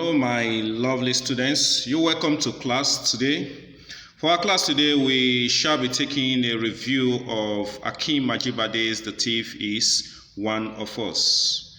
Hello, my lovely students. You're welcome to class today. For our class today, we shall be taking a review of Akeem Ajibade's The Thief is One of Us.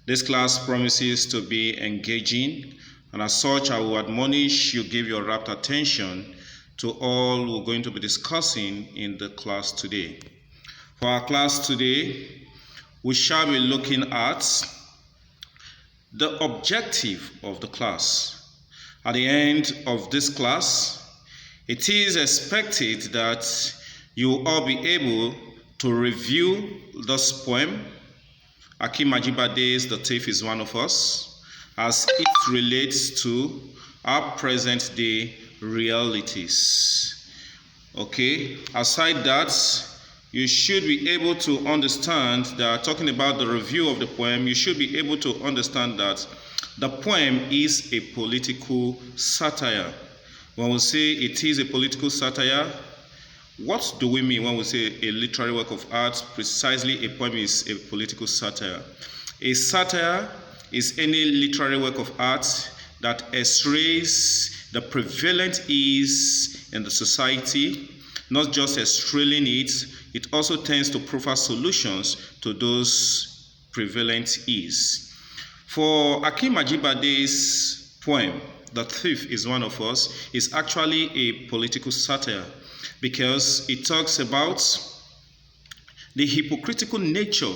This class promises to be engaging, and as such, I will admonish you give your rapt attention to all we're going to be discussing in the class today. For our class today, we shall be looking at the objective of the class. At the end of this class, it is expected that you will all be able to review this poem, Akeem Ajibade's The Thief is One of Us, as it relates to our present day realities. Okay, aside that, you should be able to understand that, talking about the review of the poem, you should be able to understand that the poem is a political satire. When we say it is a political satire, what do we mean when we say a literary work of art? Precisely, a poem is a political satire. A satire is any literary work of art that x-rays the prevalent ease in the society. Not just extrailing it, it also tends to proffer solutions to those prevalent ease. For Akeem Ajibade's poem, The Thief is One of Us, is actually a political satire because it talks about the hypocritical nature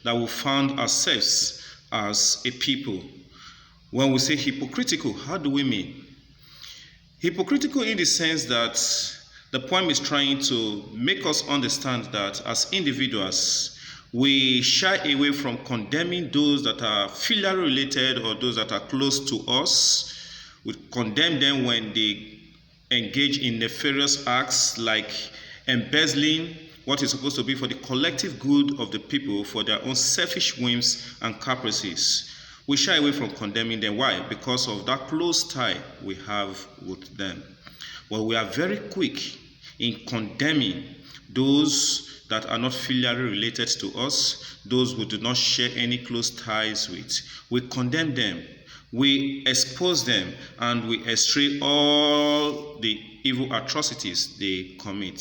that we found ourselves as a people. When we say hypocritical, how do we mean? Hypocritical in the sense that the poem is trying to make us understand that as individuals, we shy away from condemning those that are filially related or those that are close to us. We condemn them when they engage in nefarious acts like embezzling what is supposed to be for the collective good of the people for their own selfish whims and caprices. We shy away from condemning them. Why? Because of that close tie we have with them. Well, we are very quick in condemning those that are not filially related to us, those we do not share any close ties with. We condemn them, we expose them, and we estray all the evil atrocities they commit.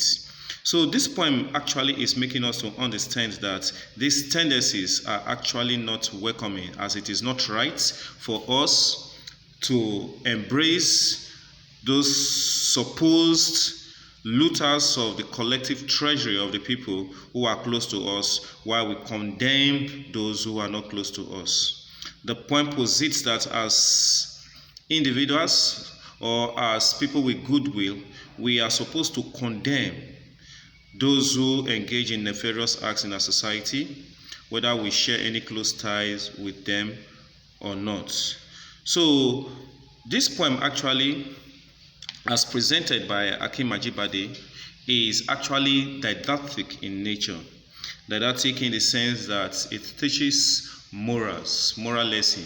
So this poem actually is making us to understand that these tendencies are actually not welcoming, as it is not right for us to embrace those supposed looters of the collective treasury of the people who are close to us, while we condemn those who are not close to us. The poem posits that as individuals or as people with goodwill, we are supposed to condemn those who engage in nefarious acts in our society, whether we share any close ties with them or not. So this poem actually, as presented by Akeem Ajibade, is actually didactic in nature. Didactic in the sense that it teaches morals, moral lesson.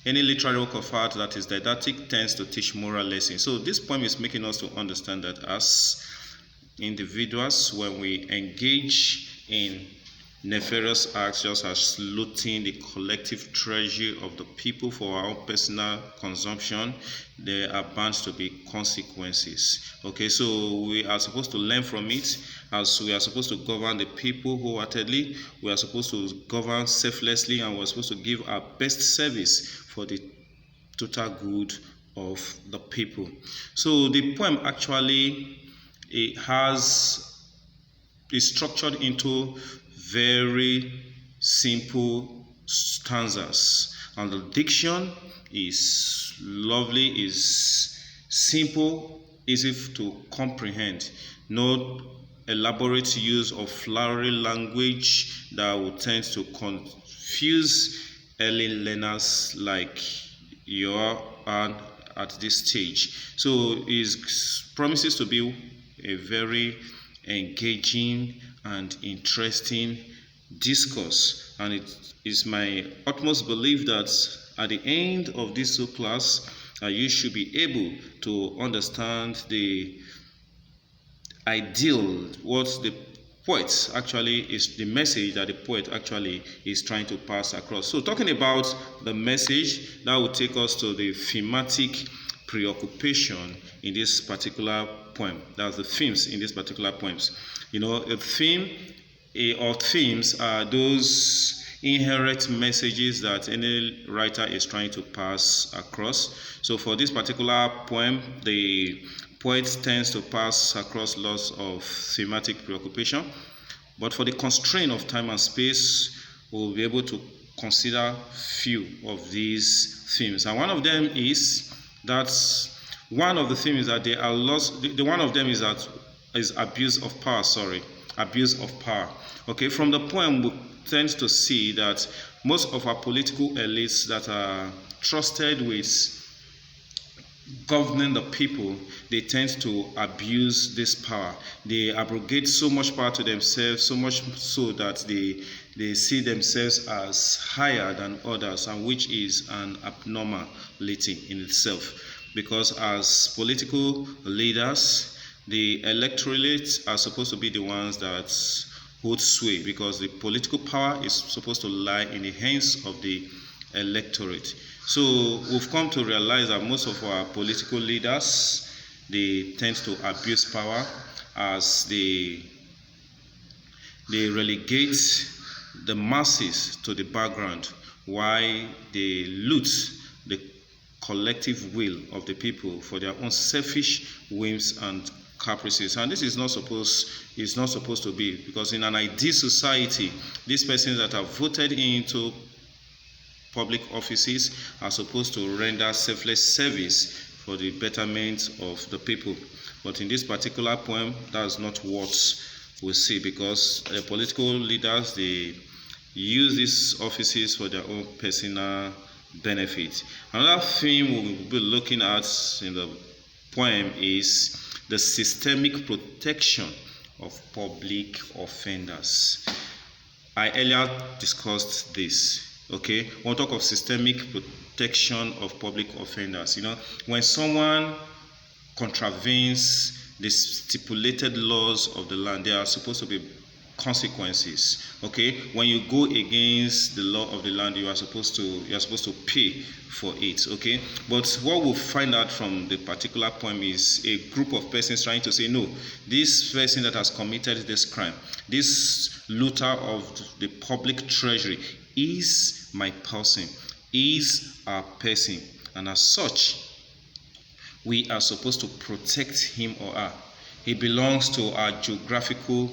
Any literary work of art that is didactic tends to teach moral lessons. So this poem is making us to understand that as individuals, when we engage in nefarious acts, just as looting the collective treasure of the people for our own personal consumption, there are bound to be consequences. Okay, so we are supposed to learn from it, as we are supposed to govern the people wholeheartedly, we are supposed to govern selflessly, and we're supposed to give our best service for the total good of the people. So the poem actually is structured into very simple stanzas, and the diction is lovely, is simple, easy to comprehend. No elaborate use of flowery language that will tend to confuse early learners like you are at this stage. So it promises to be a very engaging and interesting discourse, and it is my utmost belief that at the end of this class you should be able to understand the ideal, what the poet actually is the message that the poet actually is trying to pass across. So talking about the message, that will take us to the thematic preoccupation in this particular poem. That's the themes in this particular poems. You know, a theme or themes are those inherent messages that any writer is trying to pass across. So for this particular poem, the poet tends to pass across lots of thematic preoccupation, but for the constraint of time and space, we'll be able to consider few of these themes. And one of them is that one of the themes that there are lots. The one of them is that is abuse of power. Abuse of power. Okay, from the poem we tend to see that most of our political elites that are trusted with governing the people, they tend to abuse this power. They abrogate so much power to themselves, so much so that they see themselves as higher than others, and which is an abnormality in itself. Because as political leaders, the electorate are supposed to be the ones that hold sway, because the political power is supposed to lie in the hands of the electorate. So we've come to realize that most of our political leaders, they tend to abuse power as they relegate the masses to the background, while they loot the collective will of the people for their own selfish whims and caprices. And this is not supposed to be, because in an ideal society, these persons that are voted into public offices are supposed to render selfless service for the betterment of the people. But in this particular poem, that's not what we see, because the political leaders, they use these offices for their own personal benefit. Another theme we'll be looking at in the poem is the systemic protection of public offenders. I earlier discussed this. Okay, we'll talk of systemic protection of public offenders. You know, when someone contravenes the stipulated laws of the land, there are supposed to be consequences. Okay, when you go against the law of the land, you are supposed to pay for it. Okay, but what we'll find out from the particular poem is a group of persons trying to say, no, this person that has committed this crime, this looter of the public treasury, is my person, is our person, and as such, we are supposed to protect him or her. He belongs to our geographical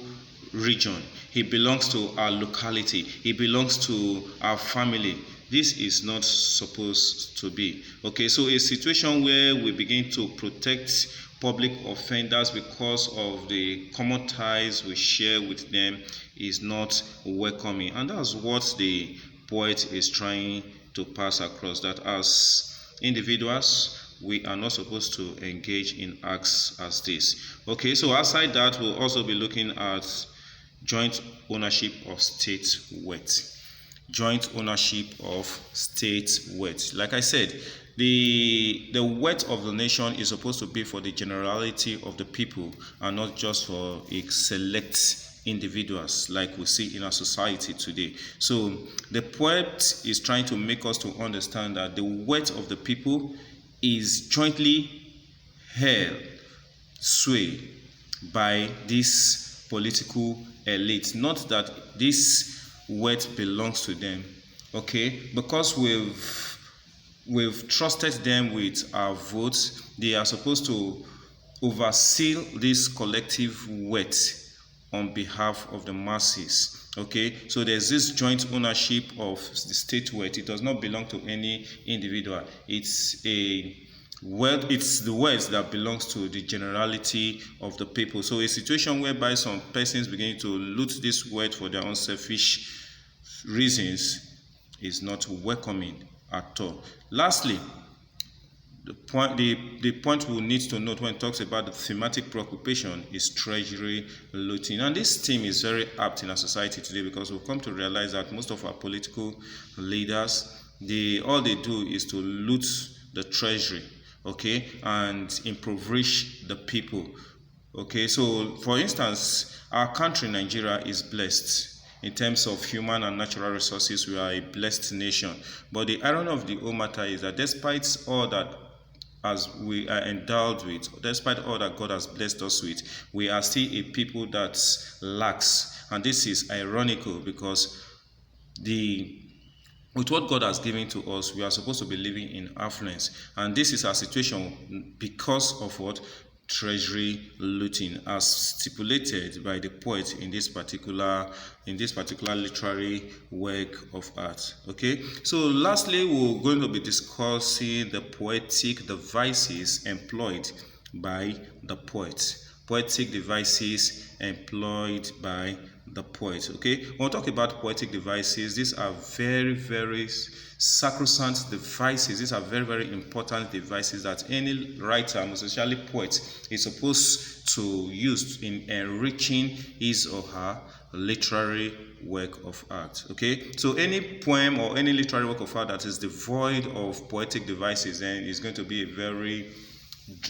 region. He belongs to our locality. He belongs to our family. This is not supposed to be. Okay, so a situation where we begin to protect public offenders because of the common ties we share with them is not welcoming. And that's what the poet is trying to pass across, that as individuals, we are not supposed to engage in acts as this. Okay, so outside that, we'll also be looking at joint ownership of state wealth. Joint ownership of state wealth. Like I said, the wealth of the nation is supposed to be for the generality of the people and not just for a select individuals like we see in our society today. So the poet is trying to make us to understand that the wealth of the people is jointly held sway by this political elite, not that this wealth belongs to them. Okay, because we've trusted them with our votes, they are supposed to oversee this collective wealth on behalf of the masses. Okay, so there's this joint ownership of the state wealth. It does not belong to any individual. It's the wealth that belongs to the generality of the people. So a situation whereby some persons begin to loot this wealth for their own selfish reasons is not welcoming at all. Lastly, the point we need to note when it talks about the thematic preoccupation is treasury looting. And this theme is very apt in our society today, because we've come to realize that most of our political leaders, all they do is to loot the treasury, okay, and impoverish the people. Okay, so for instance, our country, Nigeria, is blessed. In terms of human and natural resources, we are a blessed nation. But the irony of the whole matter is that despite all that as we are endowed with, despite all that God has blessed us with, we are still a people that lacks. And this is ironical because the with what God has given to us, we are supposed to be living in affluence. And this is our situation because of what? Treasury looting, as stipulated by the poet in this particular literary work of art. Okay, so lastly, we're going to be discussing the poetic devices employed by the poet. Poetic devices employed by the poet. Okay, when we talk about poetic devices, these are very sacrosanct devices. These are very important devices that any writer, most especially poet, is supposed to use in enriching his or her literary work of art. Okay, so any poem or any literary work of art that is devoid of poetic devices, then is going to be a very,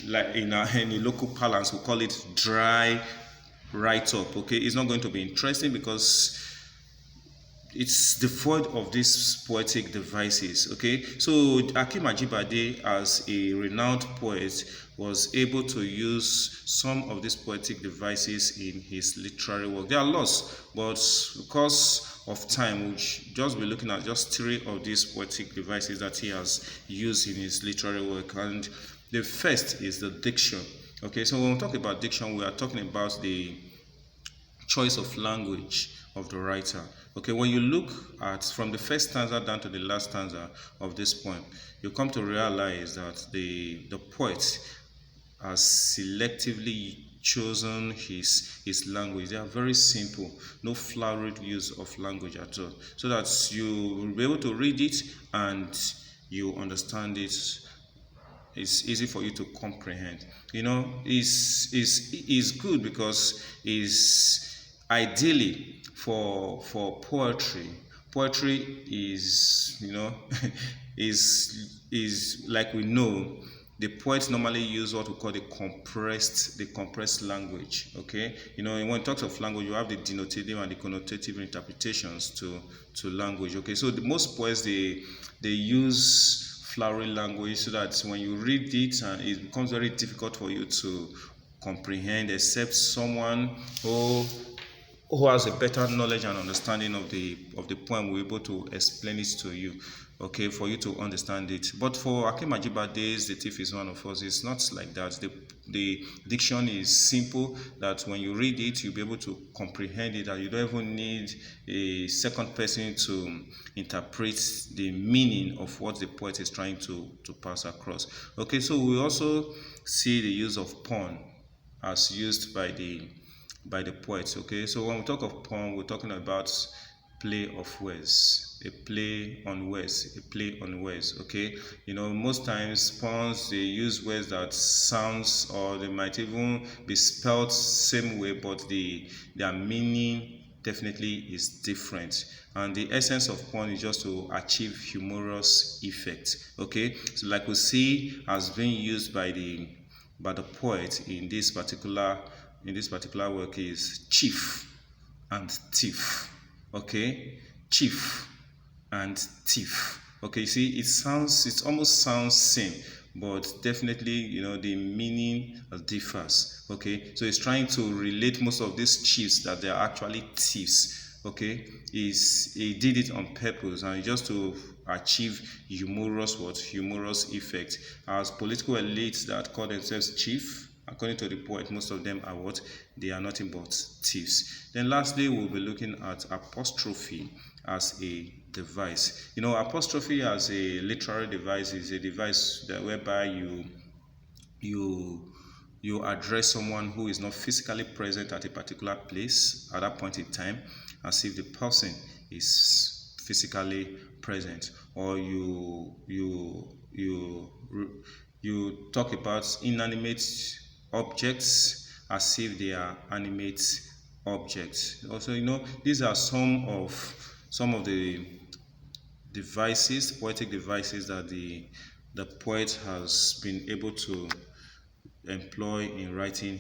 like in a local parlance, we call it dry write-up. Okay, it's not going to be interesting because it's devoid of these poetic devices. Okay, so Akim Ajibade, as a renowned poet, was able to use some of these poetic devices in his literary work. There are lots, but because of time, we'll just be looking at just 3 of these poetic devices that he has used in his literary work. And the first is the diction. Okay, so when we talk about diction, we are talking about the choice of language of the writer. Okay, when you look at from the first stanza down to the last stanza of this poem, you come to realize that the poet has selectively chosen his language. They are very simple, no flowery use of language at all, so that you will be able to read it and you understand it. It's easy for you to comprehend. You know, is good because is ideally for poetry. Poetry is, you know, is like we know, the poets normally use what we call the compressed language. Okay, you know, when it talks of language, you have the denotative and the connotative interpretations to language. Okay, so most poets, they use flowery language so that when you read it, and it becomes very difficult for you to comprehend, except someone who has a better knowledge and understanding of the poem will be able to explain it to you, okay, for you to understand it. But for Akim Ajibade's The Thief is One of Us, it's not like that. The diction is simple, that when you read it, you'll be able to comprehend it, and you don't even need a second person to interpret the meaning of what the poet is trying to pass across. Okay, so we also see the use of pun as used by the poets. Okay, so when we talk of pun, we're talking about play of words, a play on words, a play on words. Okay, you know, most times puns, they use words that sounds, or they might even be spelled same way, but their meaning definitely is different, and the essence of pun is just to achieve humorous effect. Okay, so like we see has been used by the poet in this particular work is chief and thief. Okay, chief and thief. Okay, you see, it almost sounds same, but definitely, you know, the meaning differs. Okay, so it's trying to relate most of these chiefs that they are actually thieves. Okay, he did it on purpose, and just to achieve humorous effect. As political elites that call themselves chief, according to the poet, most of them are what? They are nothing but thieves. Then lastly, we'll be looking at apostrophe as a device. You know, apostrophe as a literary device is a device that whereby you address someone who is not physically present at a particular place at that point in time, as if the person is physically present, or you talk about inanimate objects as if they are animate objects. Also, you know, these are some of the devices, poetic devices, that the poet has been able to employ in writing